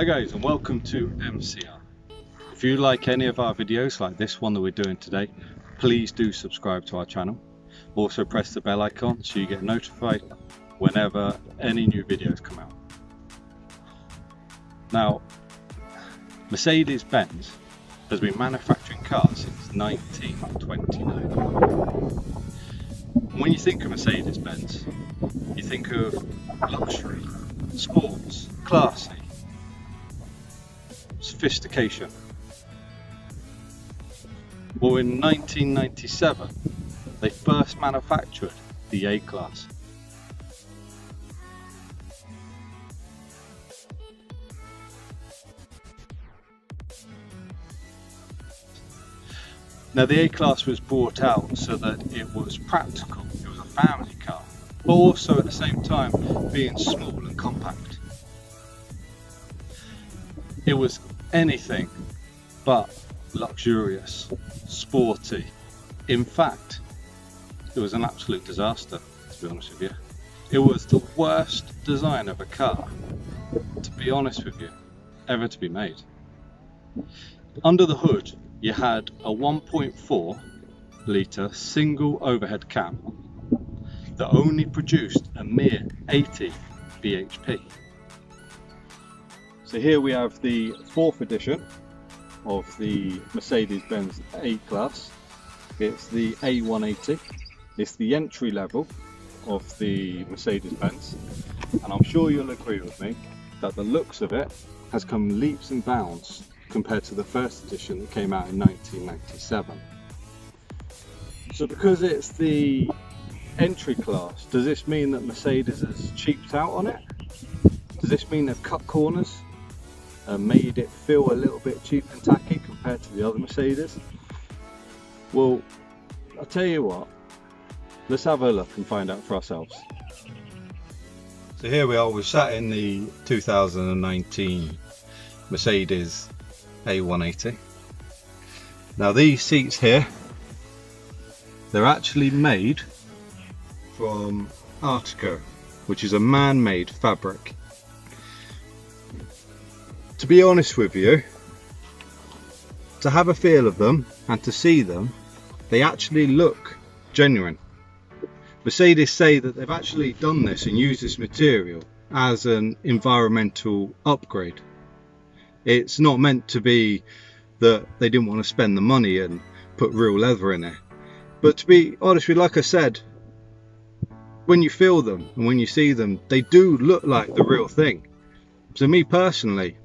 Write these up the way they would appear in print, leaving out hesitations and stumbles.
Hi guys, and welcome to MCR. If you like any of our videos like this one that we're doing today, please do subscribe to our channel. Also press the bell icon so you get notified whenever any new videos come out. Now, Mercedes-Benz has been manufacturing cars since 1929. When you think of Mercedes-Benz, you think of luxury, sports, classy, sophistication. Well, in 1997 they first manufactured the A-Class. Now the A-Class was brought out so that it was practical, it was a family car, but also at the same time being small and compact. It was anything but luxurious, sporty. In fact, it was an absolute disaster, to be honest with you. It was the worst design of a car, to be honest with you, ever to be made. Under the hood, you had a 1.4 litre single overhead cam that only produced a mere 80 bhp. So here we have the 4th edition of the Mercedes-Benz A-Class. It's the A180. It's the entry level of the Mercedes-Benz, and I'm sure you'll agree with me that the looks of it has come leaps and bounds compared to the 1st edition that came out in 1997. So because it's the entry class, does this mean that Mercedes has cheaped out on it? Does this mean they've cut corners and made it feel a little bit cheap and tacky compared to the other Mercedes? Well, I'll tell you what, let's have a look and find out for ourselves. So here we are, we're sat in the 2019 Mercedes A180. Now these seats here, they're actually made from Artico, which is a man-made fabric. To be honest with you, to have a feel of them and to see them, they actually look genuine. Mercedes say that they've actually done this and used this material as an environmental upgrade. It's not meant to be that they didn't want to spend the money and put real leather in it. But to be honest with you, like I said, when you feel them and when you see them, they do look like the real thing. So me personally,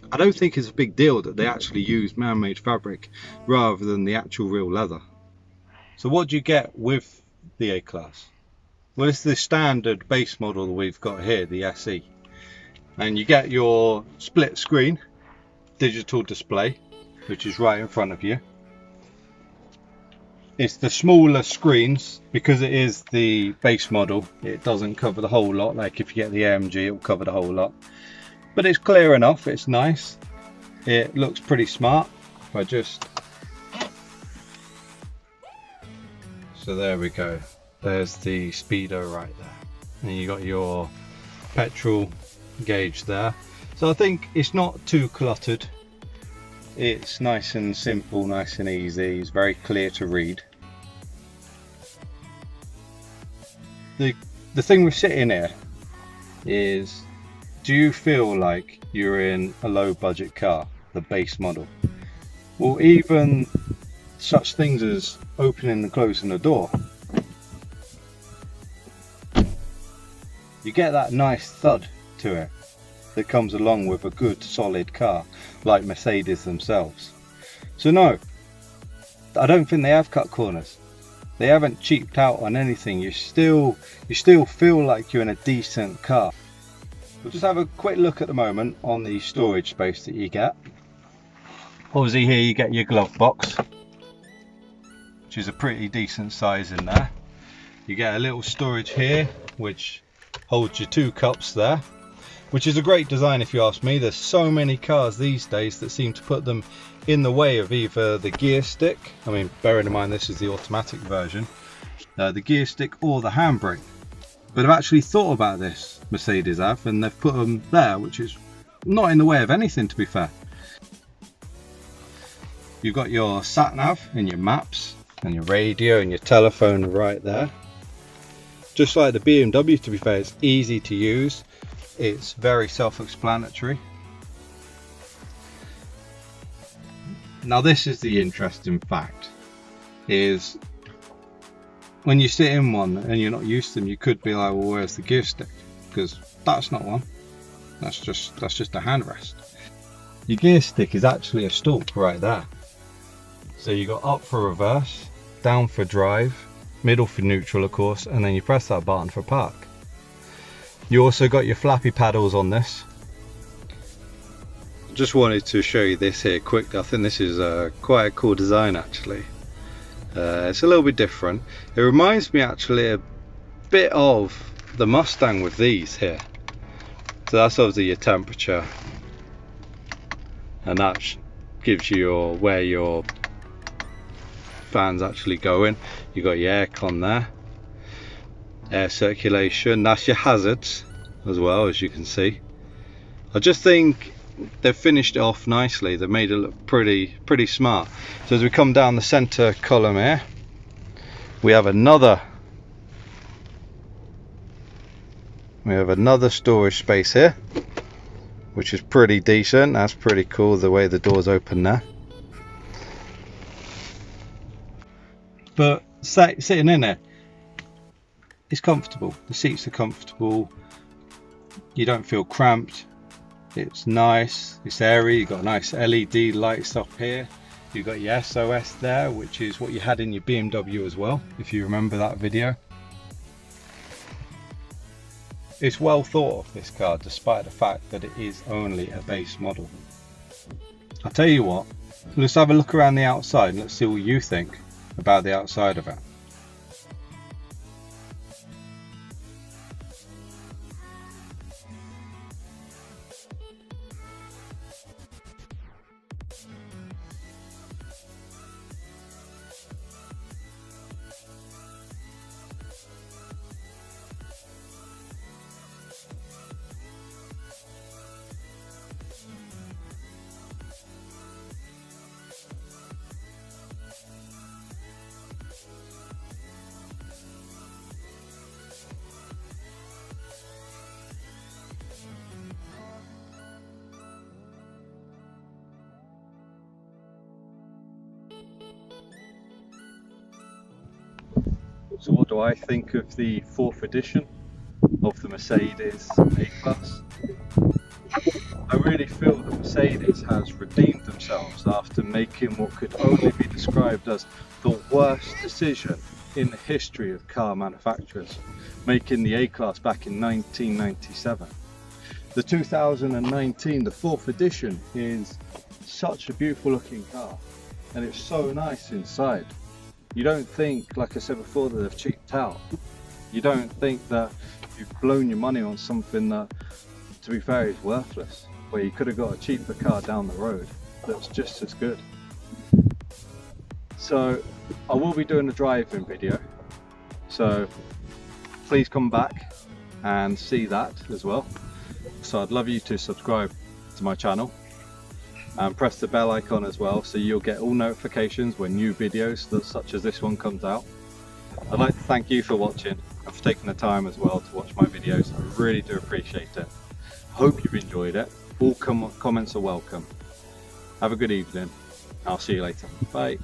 I don't think it's a big deal that they actually use man-made fabric rather than the actual real leather. So what do you get with the A-Class? Well, it's the standard base model that we've got here, the SE. And you get your split screen digital display, which is right in front of you. It's the smaller screens because it is the base model. It doesn't cover the whole lot, like if you get the AMG it will cover the whole lot. But it's clear enough, it's nice. It looks pretty smart. If I just... So there we go. There's the speedo right there. And you got your petrol gauge there. So I think it's not too cluttered. It's nice and simple, nice and easy. It's very clear to read. The thing we're sitting here is, do you feel like you're in a low budget car, the base model? Well, even such things as opening and closing the door, you get that nice thud to it that comes along with a good solid car like Mercedes themselves. So no, I don't think they have cut corners. They haven't cheaped out on anything. You still feel like you're in a decent car. We'll just have a quick look at the moment on the storage space that you get. Obviously here you get your glove box, which is a pretty decent size in there. You get a little storage here which holds your 2 cups there, which is a great design if you ask me. There's so many cars these days that seem to put them in the way of either the gear stick, I mean bearing in mind this is the automatic version, the gear stick or the handbrake. But I've actually thought about this, Mercedes have, and they've put them there, which is not in the way of anything, to be fair. You've got your sat nav and your maps and your radio and your telephone right there. Just like the BMW, to be fair, it's easy to use. It's very self-explanatory. Now this is the interesting fact, is when you sit in one and you're not used to them, you could be like, well, where's the gear stick? Because that's not one. That's just a handrest. Your gear stick is actually a stalk right there. So you got up for reverse, down for drive, middle for neutral of course, and then you press that button for park. You also got your flappy paddles on this. Just wanted to show you this here quickly. I think this is quite a cool design actually. It's a little bit different. It reminds me actually a bit of the Mustang with these here. So that's obviously your temperature, and that gives you where your fans actually going. You got your aircon there, air circulation. That's your hazards as well, as you can see. I just think they've finished it off nicely. They've made it look pretty smart. So as we come down the center column here, we have another storage space here, which is pretty decent. That's pretty cool, the way the doors open there. But sitting in there, it's comfortable. The seats are comfortable. You don't feel cramped. It's nice. It's airy. You've got nice LED lights up here. You've got your SOS there, which is what you had in your BMW as well, if you remember that video. It's well thought of, this car, despite the fact that it is only a base model. I'll tell you what, let's have a look around the outside and let's see what you think about the outside of it. So what do I think of the 4th edition of the Mercedes A-Class? I really feel that Mercedes has redeemed themselves after making what could only be described as the worst decision in the history of car manufacturers, making the A-Class back in 1997. The 2019, the 4th edition, is such a beautiful looking car, and it's so nice inside. You don't think, like I said before, that they've cheaped out. You don't think that you've blown your money on something that, to be fair, is worthless, where you could have got a cheaper car down the road that's just as good. So I will be doing a driving video, so please come back and see that as well. So I'd love you to subscribe to my channel and press the bell icon as well, so you'll get all notifications when new videos such as this one comes out. I'd like to thank you for watching and for taking the time as well to watch my videos. I really do appreciate it. Hope you've enjoyed it. All comments are welcome. Have a good evening. I'll see you later. Bye.